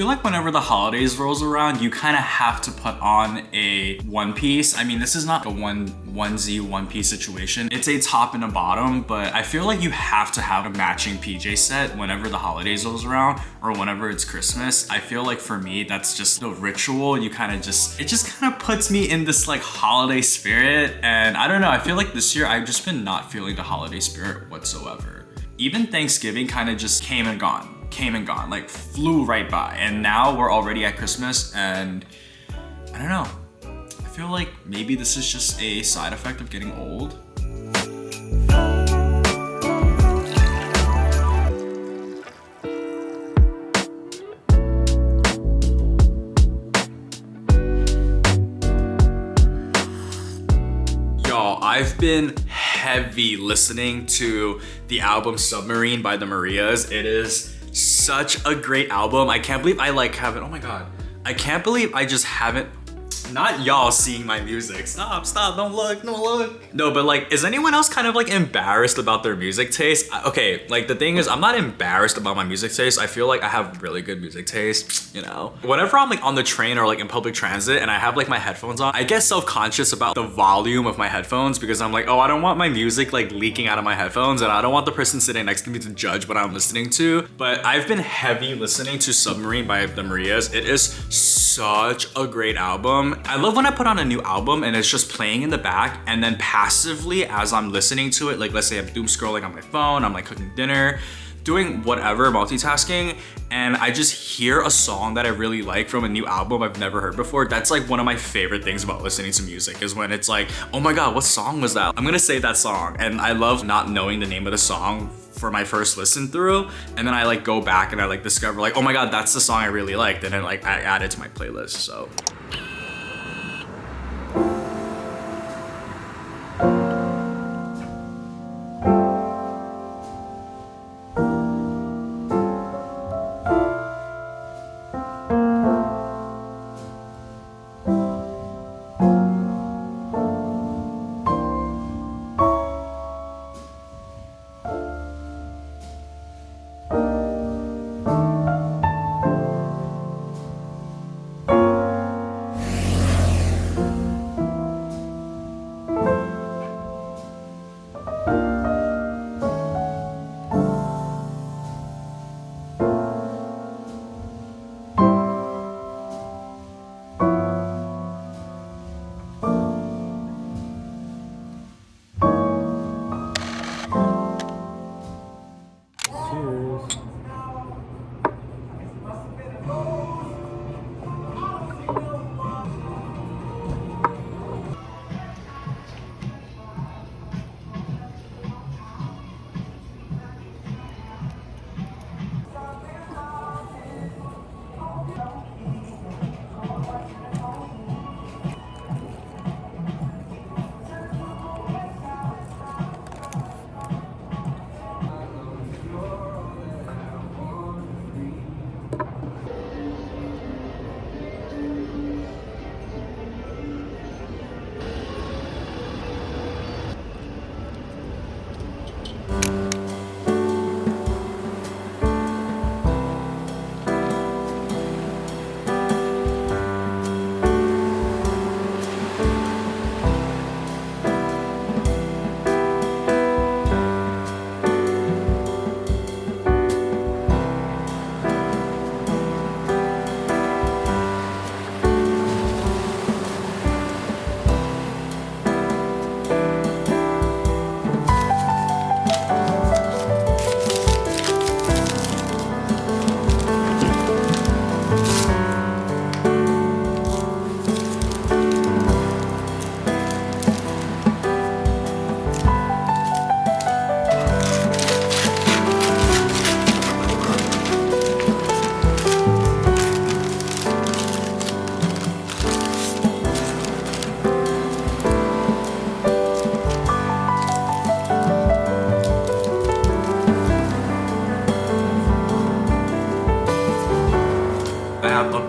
feel like whenever the holidays rolls around, you kind of have to put on a one piece. I mean, this is not a onesie, one piece situation. It's a top and a bottom, but I feel like you have to have a matching PJ set whenever the holidays rolls around or whenever it's Christmas. I feel like for me, that's just the ritual. It just kind of puts me in this like holiday spirit. And I don't know, I feel like this year I've just been not feeling the holiday spirit whatsoever. Even Thanksgiving kind of just came and gone, like flew right by. And now we're already at Christmas and I don't know. I feel like maybe this is just a side effect of getting old. Y'all, I've been heavy listening to the album Submarine by the Marias. It is such a great album. I can't believe I like haven't, oh my god. I can't believe I just haven't, not y'all seeing my music. Stop, don't look. No, but like, is anyone else kind of like embarrassed about their music taste? Okay, like the thing is, I'm not embarrassed about my music taste. I feel like I have really good music taste, you know? Whenever I'm like on the train or like in public transit and I have like my headphones on, I get self-conscious about the volume of my headphones because I'm like, oh, I don't want my music like leaking out of my headphones and I don't want the person sitting next to me to judge what I'm listening to. But I've been heavy listening to Submarine by the Marias. It is such a great album. I love when I put on a new album and it's just playing in the back and then passively as I'm listening to it, like let's say I'm doom scrolling on my phone, I'm like cooking dinner, doing whatever, multitasking, and I just hear a song that I really like from a new album I've never heard before. That's like one of my favorite things about listening to music is when it's like, oh my god, what song was that? I'm gonna say that song. And I love not knowing the name of the song for my first listen through, and then I like go back and I like discover like, oh my god, that's the song I really liked, and then like I add it to my playlist. So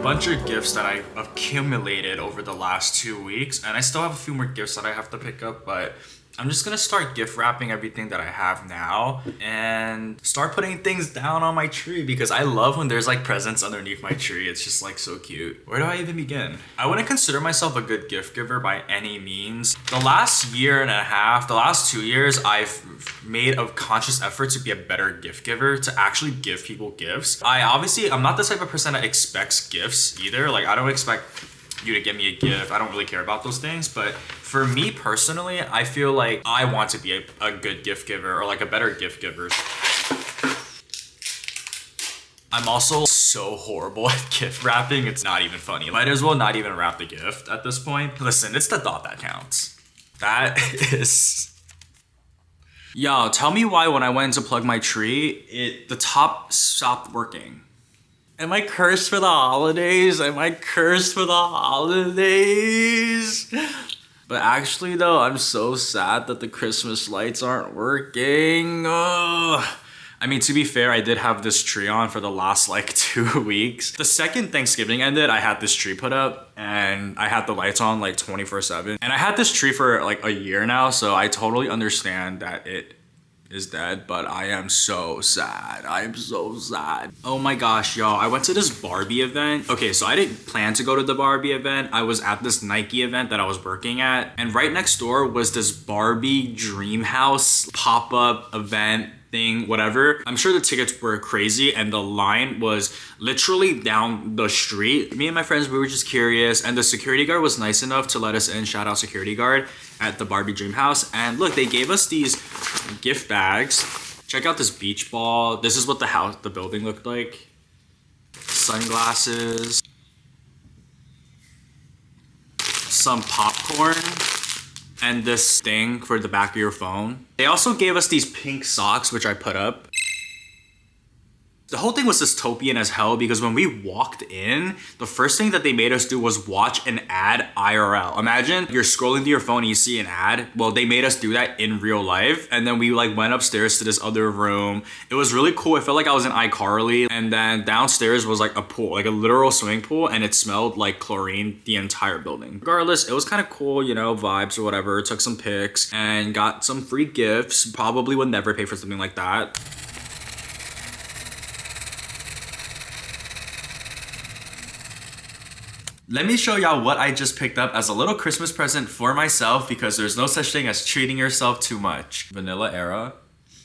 bunch of gifts that I accumulated over the last 2 weeks, and I still have a few more gifts that I have to pick up, but I'm just gonna start gift wrapping everything that I have now and start putting things down on my tree because I love when there's like presents underneath my tree. It's just like so cute. Where do I even begin? I wouldn't consider myself a good gift giver by any means. The last year and a half, the last 2 years, I've made a conscious effort to be a better gift giver, to actually give people gifts. I'm not the type of person that expects gifts either. Like I don't expect you to give me a gift. I don't really care about those things. But for me personally, I feel like I want to be a good gift giver or like a better gift giver. I'm also so horrible at gift wrapping. It's not even funny. Might as well not even wrap the gift at this point. Listen, it's the thought that counts. That is... Yo, tell me why when I went to plug my tree, the top stopped working. Am I cursed for the holidays? Am I cursed for the holidays? But actually though, I'm so sad that the Christmas lights aren't working. Ugh. I mean, to be fair, I did have this tree on for the last like 2 weeks. The second Thanksgiving ended, I had this tree put up and I had the lights on like 24/7. And I had this tree for like a year now, so I totally understand that it is dead, but I am so sad. I am so sad. Oh my gosh, y'all, I went to this Barbie event. Okay, so I didn't plan to go to the Barbie event. I was at this Nike event that I was working at, and right next door was this Barbie Dream House pop-up event thing, whatever. I'm sure the tickets were crazy and the line was literally down the street. Me and my friends, we were just curious, and the security guard was nice enough to let us in. Shout out security guard at the Barbie Dream House. And look, they gave us these gift bags. Check out this beach ball. This is what the building looked like. Sunglasses. Some popcorn. And this thing for the back of your phone. They also gave us these pink socks, which I put up. The whole thing was dystopian as hell because when we walked in, the first thing that they made us do was watch an ad IRL. Imagine you're scrolling through your phone and you see an ad. Well, they made us do that in real life. And then we like went upstairs to this other room. It was really cool. I felt like I was in iCarly. And then downstairs was like a pool, like a literal swimming pool. And it smelled like chlorine the entire building. Regardless, it was kind of cool, you know, vibes or whatever. Took some pics and got some free gifts. Probably would never pay for something like that. Let me show y'all what I just picked up as a little Christmas present for myself because there's no such thing as treating yourself too much. Vanilla Era.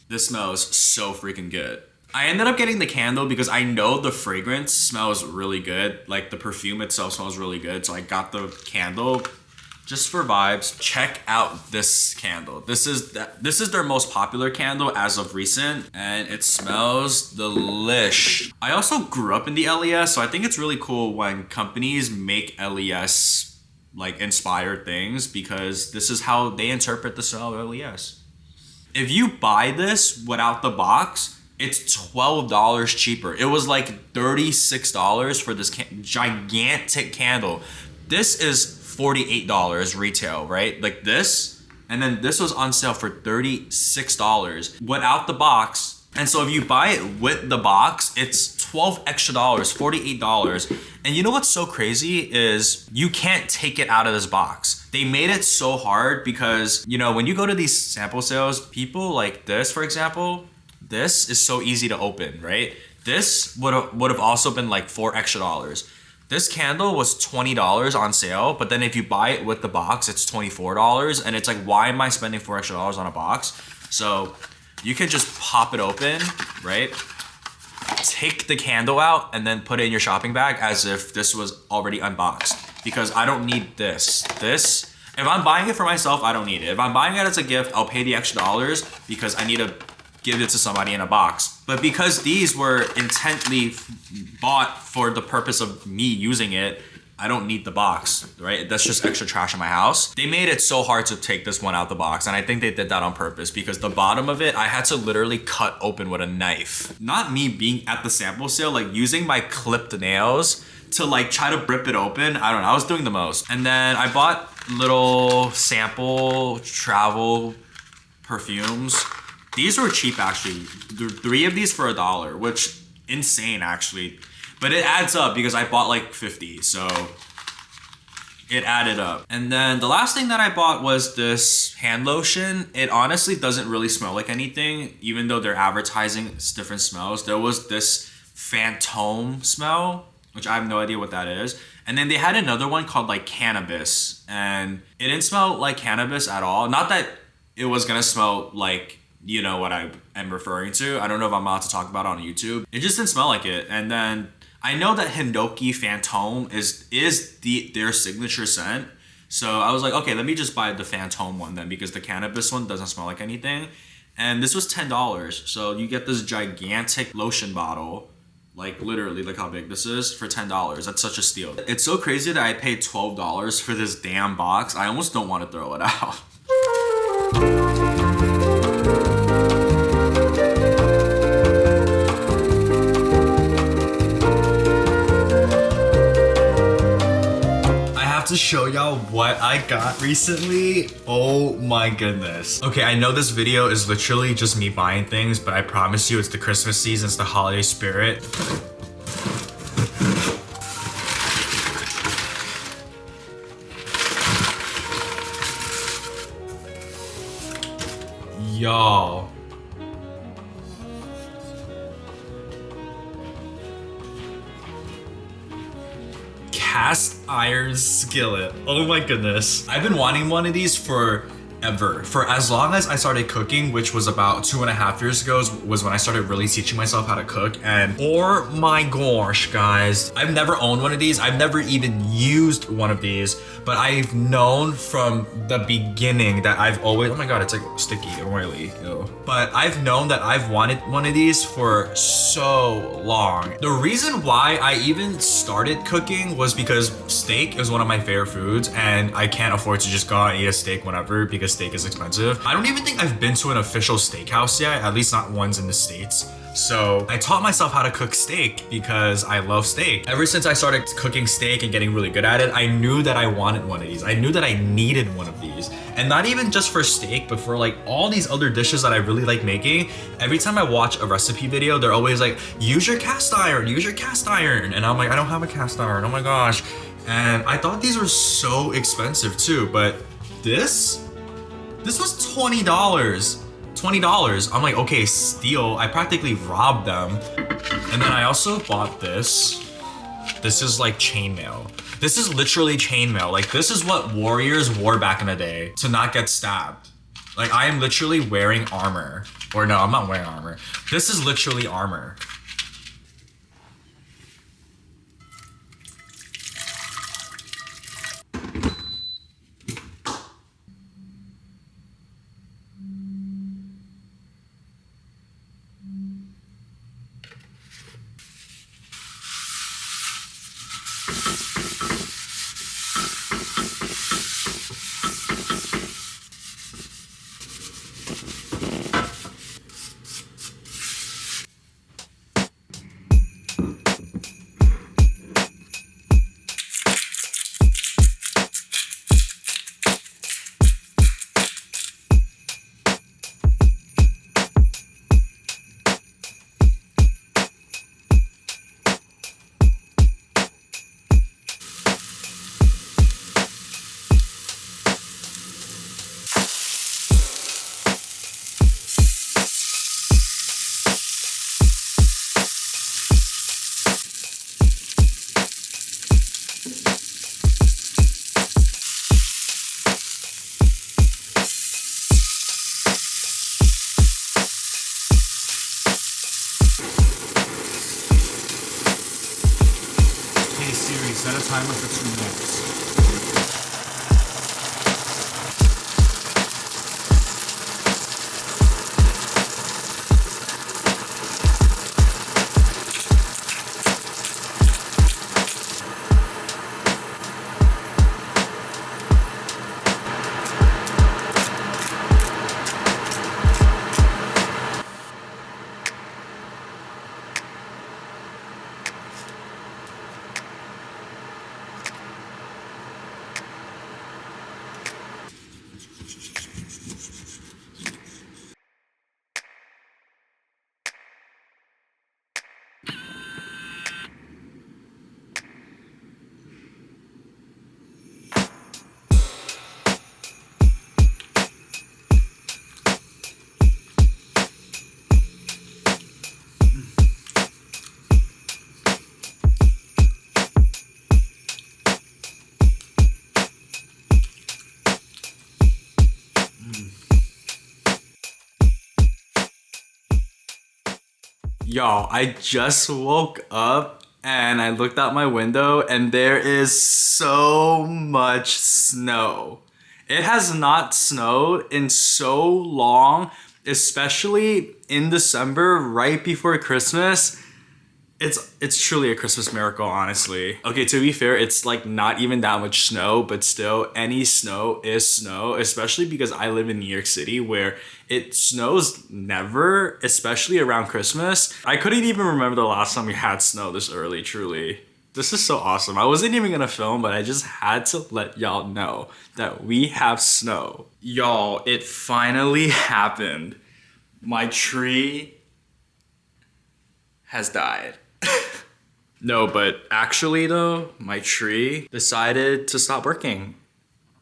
This smells so freaking good. I ended up getting the candle because I know the fragrance smells really good. Like the perfume itself smells really good. So I got the candle just for vibes. Check out this candle. This is their most popular candle as of recent, and it smells delish. I also grew up in the LES, so I think it's really cool when companies make LES like inspired things because this is how they interpret the smell of LES. If you buy this without the box, it's $12 cheaper. It was like $36 for this gigantic candle. This is $48 retail, right? Like this, and then this was on sale for $36 without the box. And so if you buy it with the box, it's $12 extra, $48. And you know what's so crazy is you can't take it out of this box. They made it so hard because, you know, when you go to these sample sales, people like this, for example, this is so easy to open, right? This would have also been like $4 extra. This candle was $20 on sale, but then if you buy it with the box, it's $24. And it's like, why am I spending $4 extra on a box? So you can just pop it open, right? Take the candle out and then put it in your shopping bag as if this was already unboxed. Because I don't need this. If I'm buying it for myself, I don't need it. If I'm buying it as a gift, I'll pay the extra dollars because I need to give it to somebody in a box. But because these were intently bought for the purpose of me using it, I don't need the box, right? That's just extra trash in my house. They made it so hard to take this one out the box, and I think they did that on purpose because the bottom of it, I had to literally cut open with a knife. Not me being at the sample sale, like using my clipped nails to like try to rip it open. I don't know, I was doing the most. And then I bought little sample travel perfumes. These were cheap actually. 3 of these for $1, which insane actually. But it adds up because I bought like 50. So it added up. And then the last thing that I bought was this hand lotion. It honestly doesn't really smell like anything, even though they're advertising different smells. There was this Phantom smell, which I have no idea what that is. And then they had another one called like cannabis, and it didn't smell like cannabis at all. Not that it was gonna smell like, you know what I am referring to. I don't know if I'm allowed to talk about it on YouTube. It just didn't smell like it. And then I know that Hinoki Phantom is their signature scent. So I was like, okay, let me just buy the Phantom one then, because the cannabis one doesn't smell like anything. And this was $10. So you get this gigantic lotion bottle, like literally, like how big this is, for $10. That's such a steal. It's so crazy that I paid $12 for this damn box. I almost don't want to throw it out. To show y'all what I got recently. Oh my goodness. Okay, I know this video is literally just me buying things, but I promise you it's the Christmas season, it's the holiday spirit. Y'all. Cast iron skillet. Oh my goodness. I've been wanting one of these forever. For as long as I started cooking, which was about 2.5 years ago, was when I started really teaching myself how to cook. And oh my gosh, guys, I've never owned one of these. I've never even used one of these, but I've known from the beginning that I've always, oh my God, it's like sticky, oily. Ew. But I've known that I've wanted one of these for so long. The reason why I even started cooking was because steak is one of my favorite foods, and I can't afford to just go out and eat a steak whenever because steak is expensive. I don't even think I've been to an official steakhouse yet, at least not ones in the States. So I taught myself how to cook steak because I love steak. Ever since I started cooking steak and getting really good at it, I knew that I wanted one of these. I knew that I needed one of these. And not even just for steak, but for like all these other dishes that I really like making. Every time I watch a recipe video, they're always like, use your cast iron, use your cast iron. And I'm like, I don't have a cast iron, oh my gosh. And I thought these were so expensive too, but this was $20. $20. I'm like, okay, steal. I practically robbed them. And then I also bought this. This is like chainmail. This is literally chainmail. Like, this is what warriors wore back in the day to not get stabbed. Like, I am literally wearing armor. Or no, I'm not wearing armor. This is literally armor. Set a timer for 2 minutes. Y'all, I just woke up and I looked out my window and there is so much snow. It has not snowed in so long, especially in December, right before Christmas. It's truly a Christmas miracle, honestly. Okay, to be fair, it's like not even that much snow, but still, any snow is snow, especially because I live in New York City where it snows never, especially around Christmas. I couldn't even remember the last time we had snow this early, truly. This is so awesome. I wasn't even gonna film, but I just had to let y'all know that we have snow. Y'all, it finally happened. My tree has died. No, but actually though, my tree decided to stop working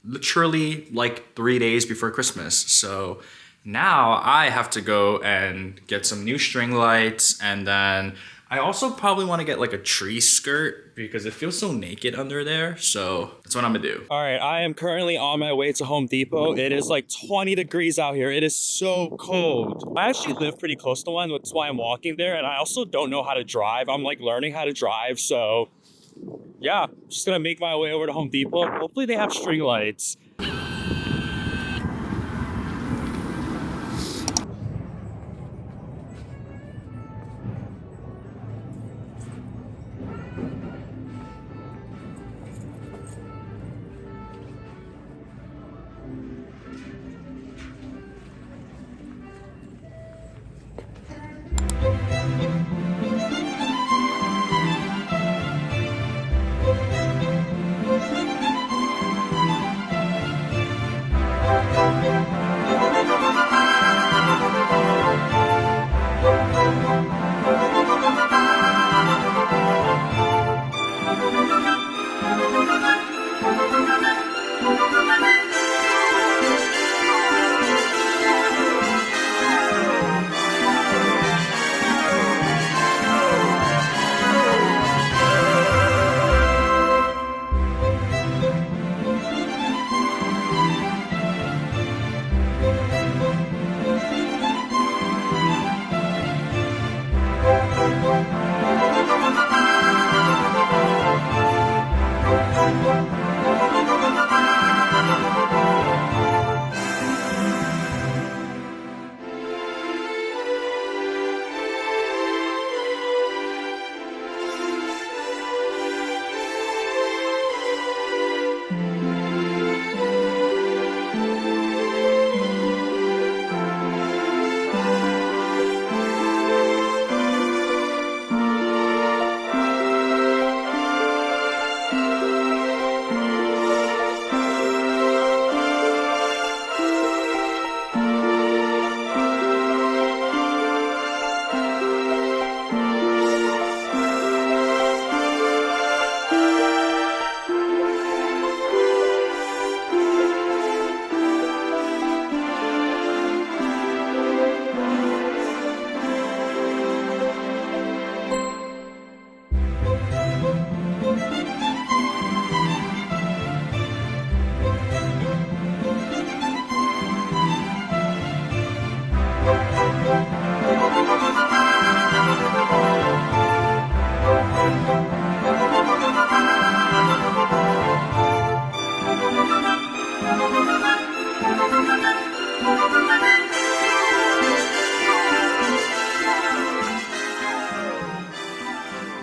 literally like 3 days before Christmas. So now I have to go and get some new string lights, and then I also probably want to get like a tree skirt because it feels so naked under there. So that's what I'm gonna do. All right, I am currently on my way to Home Depot. It is like 20 degrees out here. It is so cold. I actually live pretty close to one. That's why I'm walking there. And I also don't know how to drive. I'm like learning how to drive. So yeah, just gonna make my way over to Home Depot. Hopefully they have string lights.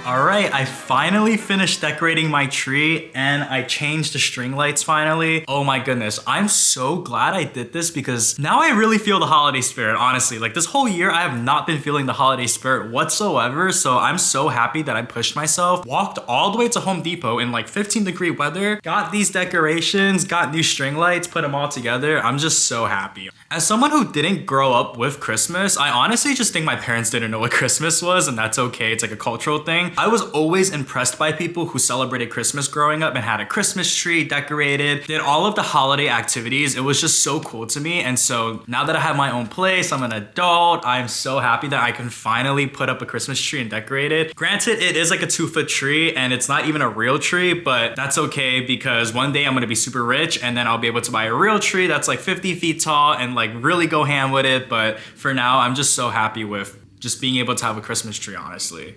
Alright, I finally finished decorating my tree and I changed the string lights finally. Oh my goodness, I'm so glad I did this because now I really feel the holiday spirit, honestly. Like this whole year, I have not been feeling the holiday spirit whatsoever, so I'm so happy that I pushed myself, walked all the way to Home Depot in like 15-degree weather, got these decorations, got new string lights, put them all together. I'm just so happy. As someone who didn't grow up with Christmas, I honestly just think my parents didn't know what Christmas was, and that's okay. It's like a cultural thing. I was always impressed by people who celebrated Christmas growing up and had a Christmas tree decorated, did all of the holiday activities. It was just so cool to me. And so now that I have my own place, I'm an adult, I'm so happy that I can finally put up a Christmas tree and decorate it. Granted, it is like a 2-foot tree and it's not even a real tree, but that's okay because one day I'm gonna be super rich and then I'll be able to buy a real tree that's like 50 feet tall and like really go ham with it. But for now, I'm just so happy with just being able to have a Christmas tree, honestly.